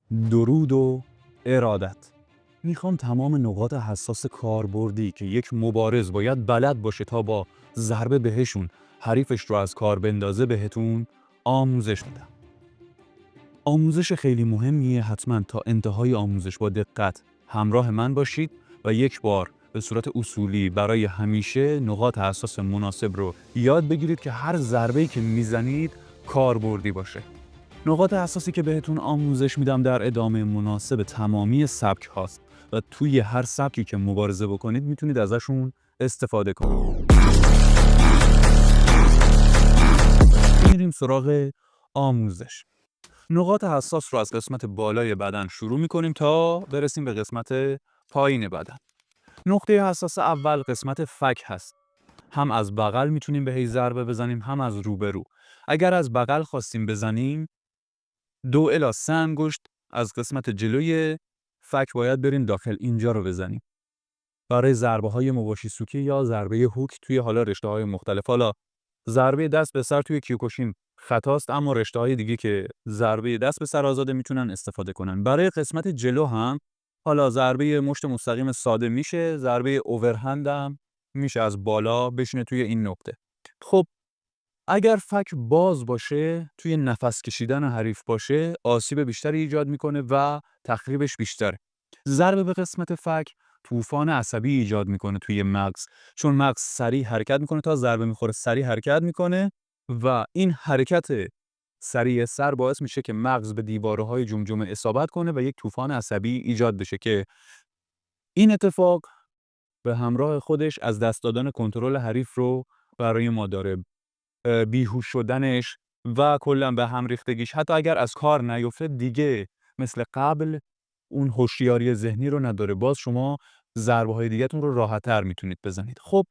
درود و ارادت. میخوام تمام نقاط حساس کاربردی که یک مبارز باید بلد باشه تا با ضربه بهشون حریفش رو از کار بندازه بهتون آموزش میدم. آموزش خیلی مهمیه، حتما تا انتهای آموزش با دقت همراه من باشید و یک بار به صورت اصولی برای همیشه نقاط حساس مناسب رو یاد بگیرید که هر ضربه‌ای که میزنید کاربردی باشه. نقاط حساسی که بهتون آموزش میدم در ادامه مناسب تمامی سبک هاست و توی هر سبکی که مبارزه بکنید میتونید ازشون استفاده کنید. میریم سراغ آموزش. نقاط حساس رو از قسمت بالای بدن شروع میکنیم تا برسیم به قسمت پایین بدن. نقطه حساس اول قسمت فک هست. هم از بغل میتونیم بهش ضربه بزنیم، هم از روبرو. اگر از بغل خواستیم بزنیم 2 الی 3 انگشت از قسمت جلوی فک باید بریم داخل، اینجا رو بزنیم. برای ضربه‌های مواشیسوکی یا ضربه هوک توی حالا رشته‌های مختلف. حالا ضربه دست به سر توی کیوکوشین خطاست، اما رشته‌های دیگه که ضربه دست به سر آزاده میتونن استفاده کنن. برای قسمت جلو هم حالا ضربه مشت مستقیم ساده میشه، ضربه اوورهند هم میشه از بالا بشینه توی این نقطه. خب اگر فک باز باشه، توی نفس کشیدن حریف باشه، آسیب بیشتری ایجاد میکنه و تخریبش بیشتره. ضربه به قسمت فک طوفان عصبی ایجاد میکنه توی مغز، چون مغز سریع حرکت میکنه، تا ضربه میخوره سریع حرکت میکنه و این حرکت سریع سر باعث میشه که مغز به دیوارهای جمجمه اصابت کنه و یک طوفان عصبی ایجاد بشه که این اتفاق به همراه خودش از دست دادن کنترل حریف رو برای ما داره. بیهوش شدنش و کلا به هم ریختگیش، حتی اگر از کار نیفته دیگه مثل قبل اون هوشیاری ذهنی رو نداره. باز شما ضربه‌های دیگه‌تون رو راحت‌تر میتونید بزنید. خب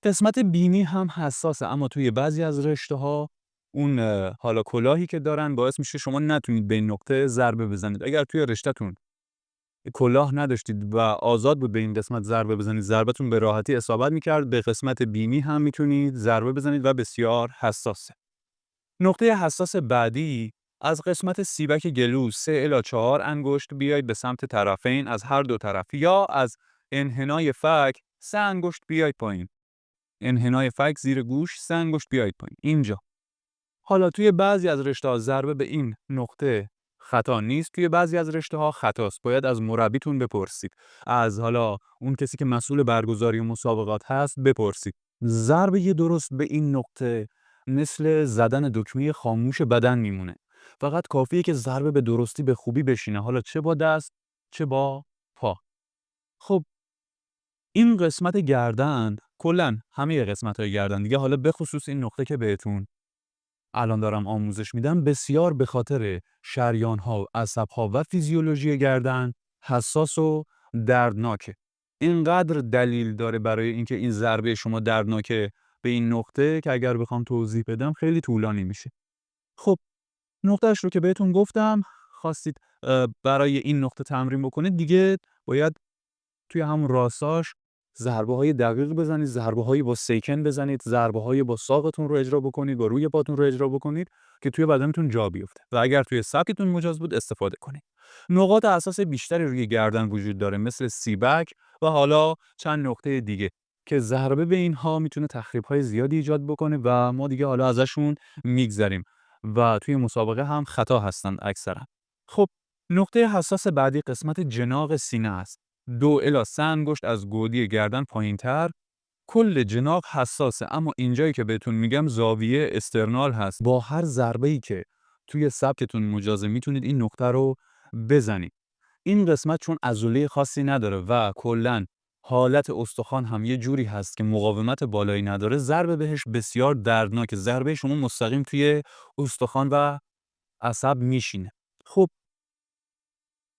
قسمت بینی هم حساسه، اما توی بعضی از رشته‌ها اون حالا کلاهی که دارن باعث میشه شما نتونید به این نقطه ضربه بزنید. اگر توی رشته‌تون کلاه نداشتید و آزاد بود به این قسمت ضربه بزنید، ضربتون به راحتی اصابت میکرد. به قسمت بینی هم میتونید ضربه بزنید و بسیار حساسه. نقطه حساس بعدی از قسمت سیبک گلو 3 الی 4 انگشت بیاید به سمت طرفین از هر دو طرف، یا از انحنای فک 3 انگشت بیاید پایین. انحنای فک زیر گوش 3 انگشت بیاید پایین اینجا. حالا توی بعضی از رشته‌ها ضربه به این نقطه خطا نیست، توی بعضی از رشته‌ها خطاست. باید از مربیتون بپرسید، از حالا اون کسی که مسئول برگزاری مسابقات هست بپرسید. ضربه درست به این نقطه مثل زدن دکمه خاموش بدن میمونه. فقط کافیه که ضربه به درستی به خوبی بشینه، حالا چه با دست چه با پا. خب این قسمت گردن، کلا همه قسمت‌های گردن دیگه، حالا به خصوص این نقطه که بهتون الان دارم آموزش میدم، بسیار به خاطر شریان‌ها، عصب‌ها و فیزیولوژی گردن حساس و دردناکه. اینقدر دلیل داره برای اینکه این ضربه شما دردناکه به این نقطه که اگر بخوام توضیح بدم خیلی طولانی میشه. خب نقطهش رو که بهتون گفتم، خواستید برای این نقطه تمرین بکنید دیگه، باید توی همون راستاش ضربه‌های دقیق بزنید، ضربه‌هایی با سیکن بزنید، ضربه‌های با ساقتون رو اجرا بکنید، با روی پاتون رو اجرا بکنید که توی بدنتون جا بیفته و اگر توی سبکتون مجاز بود استفاده کنید. نقاط اساس بیشتری روی گردن وجود داره، مثل سیبک و حالا چند نقطه دیگه که ضربه به اینها میتونه تخریب‌های زیادی ایجاد بکنه و ما دیگه حالا ازشون میگذریم و توی مسابقه هم خطا هستند اکثرا. خب نقطه حساس بعدی قسمت جناق سینه است. 2 الی 3 انگشت از گودی گردن پایین‌تر. کل جناق حساسه، اما اینجایی که بهتون میگم زاویه استرنال هست. با هر ضربه‌ای که توی سبکتون مجازه میتونید این نقطه رو بزنید. این قسمت چون عضله خاصی نداره و کلاً حالت استخوان هم یه جوری هست که مقاومت بالایی نداره، ضربه بهش بسیار دردناکه. ضربه شما مستقیم توی استخوان و عصب میشینه. خب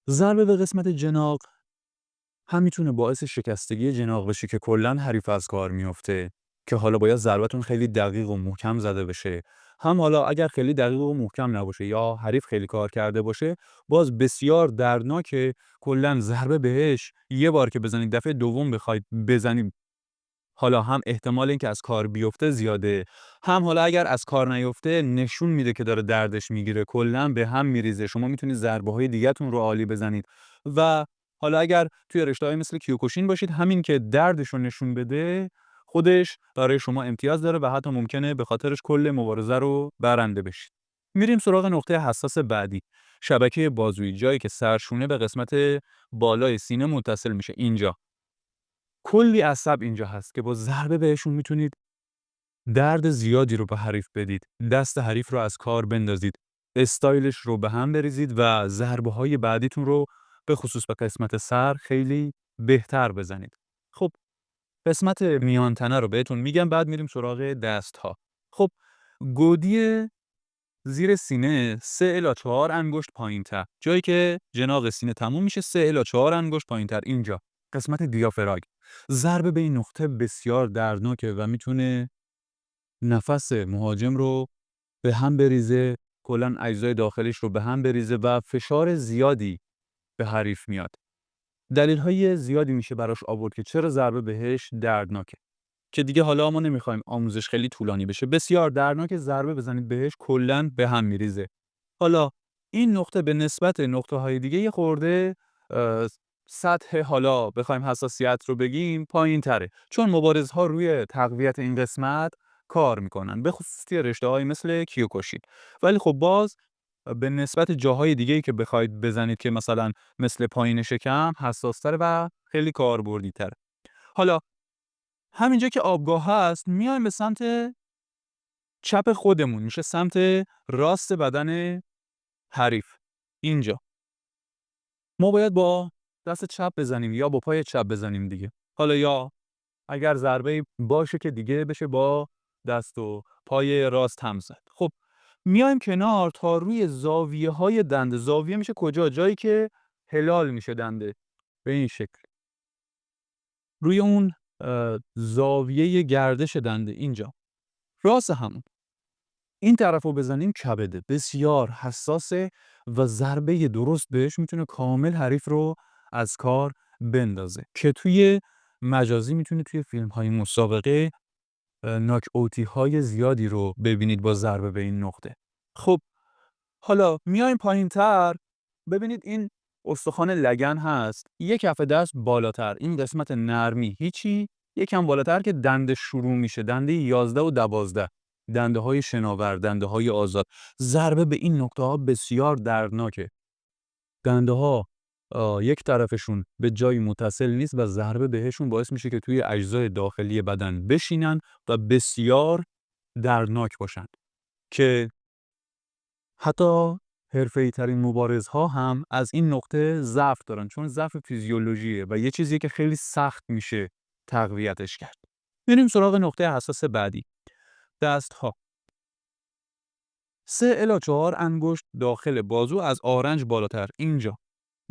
ضربه به قسمت جناق هم میتونه باعث شکستگی جناق بشه که کلاً حریف از کار میفته، که حالا باید ضربتون خیلی دقیق و محکم زده بشه. هم حالا اگر خیلی دقیق و محکم نباشه یا حریف خیلی کار کرده باشه، باز بسیار دردناکه. کلاً ضربه بهش یه بار که بزنید، دفعه دوم بخواید بزنید حالا هم احتمال اینکه از کار بیفته زیاده، هم حالا اگر از کار نیفته نشون میده که داره دردش میگیره، کلا به هم میریزه. شما میتونید ضربه‌های دیگه‌تون رو عالی بزنید و حالا اگر توی رشته‌های مثل کیوکوشین باشید، همین که دردش رو نشون بده خودش برای شما امتیاز داره و حتی ممکنه به خاطرش کل مبارزه رو برنده بشید. میریم سراغ نقطه حساس بعدی، شبکه بازویی، جایی که سرشونه به قسمت بالای سینه متصل میشه. اینجا کلی عصب اینجا هست که با ضربه بهشون میتونید درد زیادی رو به حریف بدید، دست حریف رو از کار بندازید، استایلش رو به هم بریزید و ضربه‌های بعدیتون رو به خصوص به قسمت سر خیلی بهتر بزنید. خب قسمت میان تنه رو بهتون میگم، بعد میریم سراغ دست‌ها. خب گودی زیر سینه 3 الی 4 انگشت پایین‌تر، جایی که جناق سینه تموم میشه 3 الی 4 انگشت پایین‌تر، اینجا قسمت دیافراگم. ضربه به این نقطه بسیار دردناکه و میتونه نفس مهاجم رو به هم بریزه، کلاً اجزای داخلیش رو به هم بریزه و فشار زیادی به حریف میاد. دلیل‌های زیادی میشه براش آورد که چرا ضربه بهش دردناکه، که دیگه حالا ما نمیخوایم آموزش خیلی طولانی بشه. بسیار دردناکه، ضربه بزنید بهش کلاً به هم میریزه. حالا این نقطه به نسبت نقطه‌های دیگه یه خورده اه، سطح، حالا بخوایم حساسیت رو بگیم، پایین‌تره، چون مبارزها روی تقویت این قسمت کار میکنن، به خصوص توی رشته‌های مثل کیوکوشین. ولی خب باز به نسبت جاهای دیگه‌ای که بخواید بزنید که مثلا مثل پایین شکم حساس‌تره و خیلی کاربردی‌تره. حالا همینجا که آبگاه هست، میایم به سمت چپ خودمون، میشه سمت راست بدن حریف. اینجا ما باید با دست چپ بزنیم یا با پای چپ بزنیم دیگه. حالا یا اگر ضربه باشه که دیگه بشه با دست و پای راست هم زد. خب میایم کنار تا روی زاویه های دنده. زاویه میشه کجا؟ جایی که هلال میشه دنده، به این شکل. روی اون زاویه گردش دنده اینجا، راست همون. این طرفو بزنیم کبده، بسیار حساسه و ضربه درست بهش میتونه کامل حریف رو از کار بندازه، که توی مجازی میتونه توی فیلم‌های مسابقه ناک اوتی های زیادی رو ببینید با ضربه به این نقطه. خب حالا میایم پایین‌تر، ببینید این استخوان لگن هست، یک کف دست بالاتر، این قسمت نرمی هیچی، یکم بالاتر که دنده شروع میشه، دنده 11 و 12، دنده های شناور، دنده های آزاد. ضربه به این نقطه ها بسیار دردناکه. دنده ها یک طرفشون به جایی متصل نیست و ضربه بهشون باعث میشه که توی اجزای داخلی بدن بشینن و بسیار دردناک باشن، که حتی حرفه‌ای ترین مبارزها هم از این نقطه ضعف دارن، چون ضعف فیزیولوژیه و یه چیزیه که خیلی سخت میشه تقویتش کرد. بریم سراغ نقطه حساس بعدی، دست‌ها. 3 الی 4 انگشت داخل بازو از آرنج بالاتر، اینجا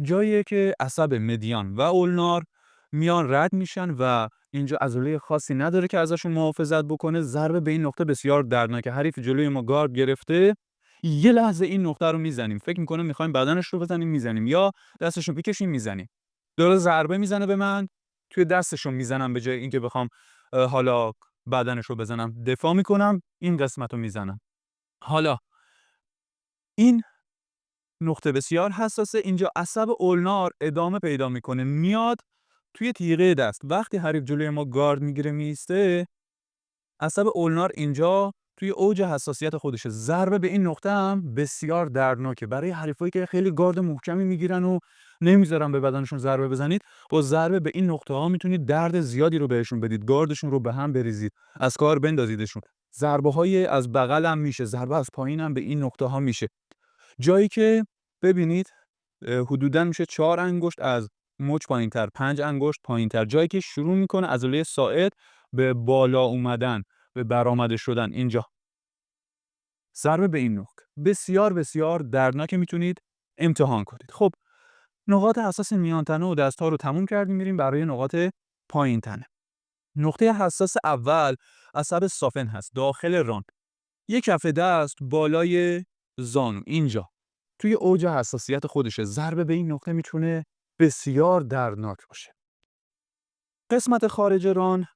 جاییه که عصب مدیان و اولنار میان رد میشن و اینجا عضله خاصی نداره که ازشون محافظت بکنه. ضربه به این نقطه بسیار دردناکه. حریف جلوی ما گارد گرفته، یه لحظه این نقطه رو میزنیم، فکر میکنه میخوایم بدنش رو بزنیم، میزنیم، یا دستش رو بکشیم میزنیم. داره ضربه میزنه به من، توی دستش رو میزنم، به جای اینکه بخوام حالا بدنش رو بزنم دفاع میکنم، این قسمت رو میزنم. حالا این نقطه بسیار حساسه، اینجا عصب اولنار ادامه پیدا میکنه، میاد توی تیغه دست. وقتی حریف جلوی ما گارد میگیره میسته، عصب اولنار اینجا توی اوج حساسیت خودشه. ضربه به این نقطه هم بسیار دردناکه برای حریفایی که خیلی گارد محکمی میگیرن و نمیذارن به بدنشون ضربه بزنید. با ضربه به این نقطه ها میتونید درد زیادی رو بهشون بدید، گاردشون رو به هم بریزید، از کار بندازیدشون. ضربه های از بغل هم میشه، ضربه از پایین هم به این نقطه ها میشه، جایی که ببینید حدوداً میشه 4 انگشت از مچ پایین‌تر، 5 انگشت پایین‌تر، جایی که شروع میکنه عضله ساعد به بالا اومدن، به برآمده شدن. اینجا ضربه به این نقطه بسیار بسیار دردناک، میتونید امتحان کنید. خب نقاط حساس میان تنه و دست‌ها رو تموم کردیم، میریم برای نقاط پایین تنه. نقطه حساس اول عصب سافن هست داخل ران، یک کف دست بالای زانو، اینجا توی اوج حساسیت خودشه. ضربه به این نقطه میتونه بسیار دردناک باشه. قسمت خارج ران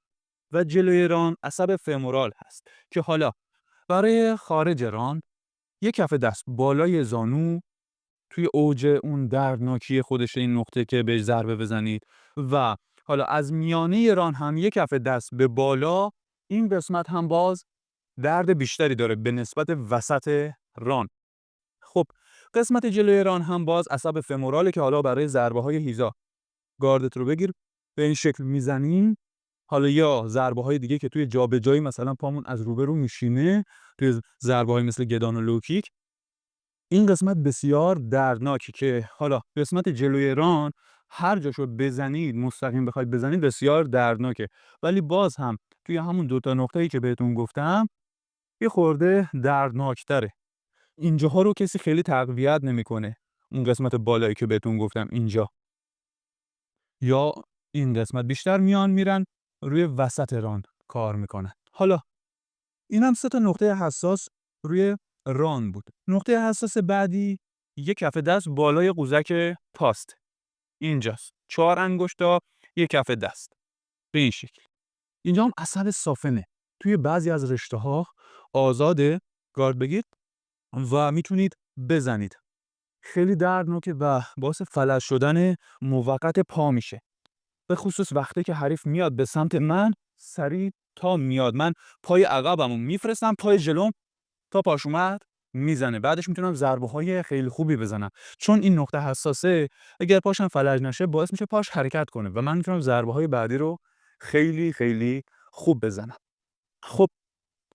و جلوی ران عصب فمورال هست که حالا برای خارج ران یک کف دست بالای زانو توی اوج اون دردناکی خودش این نقطه که بهش ضربه بزنید و حالا از میانه ران هم یک کف دست به بالا، این قسمت هم باز درد بیشتری داره به نسبت وسط ران. خب قسمت جلوی ران هم باز عصب فموراله که حالا برای ضربه های هیزا گاردت رو بگیر به این شکل میزنیم. حالا یا ضربه های دیگه که توی جابجایی مثلا پامون از روبرو میشینه توی ضربه های مثل گدان و لوکیک، این قسمت بسیار دردناکی که حالا قسمت جلوی ران هر جاشو بزنید مستقیم بخواید بزنید بسیار دردناکه، ولی باز هم توی همون دوتا نقطه‌ای که بهتون گفتم یه خورده دردناکتره. اینجاها رو کسی خیلی تقویت نمیکنه. اون قسمت بالایی که بهتون گفتم اینجا یا این قسمت بیشتر میرن روی وسط ران کار میکنن. حالا اینم 3 تا نقطه حساس روی ران بود. نقطه حساس بعدی یک کف دست بالای قوزک پاست. اینجاست. 4 انگشتا یک کف دست. به این شکل. اینجا هم عصب سافنه. توی بعضی از رشته‌ها آزاده، گارد بگید و میتونید بزنید. خیلی دردناکه و باعث فلج شدن موقت پا میشه. به خصوص وقتی که حریف میاد به سمت من، سریع تا میاد من پای عقبمو میفرستم، پای جلوم تا پاش اومد میزنه. بعدش میتونم ضربه‌های خیلی خوبی بزنم. چون این نقطه حساسه، اگر پاشم فلج نشه باعث میشه پاش حرکت کنه و من میتونم ضربه‌های بعدی رو خیلی خیلی خوب بزنم. خب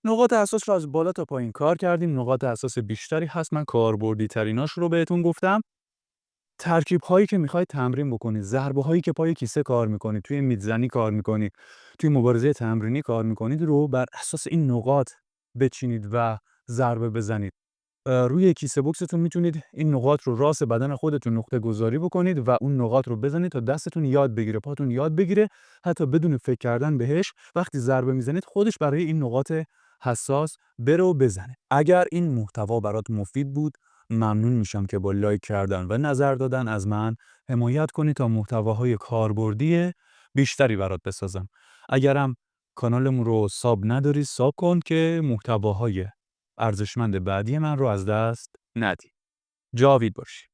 نقاط حساس رو از بالا تا پایین کار کردیم. نقاط حساس بیشتری هست، من کاربردی تریناش رو بهتون گفتم. ترکیب هایی که میخواید تمرین بکنید، ضربه هایی که پای کیسه کار میکنید، توی میدزنی کار میکنید، توی مبارزه تمرینی کار میکنید رو بر اساس این نقاط بچینید و ضربه بزنید. روی کیسه بوکستون میتونید این نقاط رو راس بدن خودتون نقطه گذاری بکنید و اون نقاط رو بزنید تا دستتون یاد بگیره، پاتون یاد بگیره، حتی بدون فکر کردن بهش وقتی ضربه میزنید خودش برای این نقاط حساس بره و بزنه. اگر این محتوا برات مفید بود ممنون میشم که با لایک کردن و نظر دادن از من حمایت کنید تا محتواهای کاربردی بیشتری برات بسازم. اگرم کانالمون رو ساب نداری ساب کن که محتواهای ارزشمند بعدی من رو از دست ندی. جاوید باشی.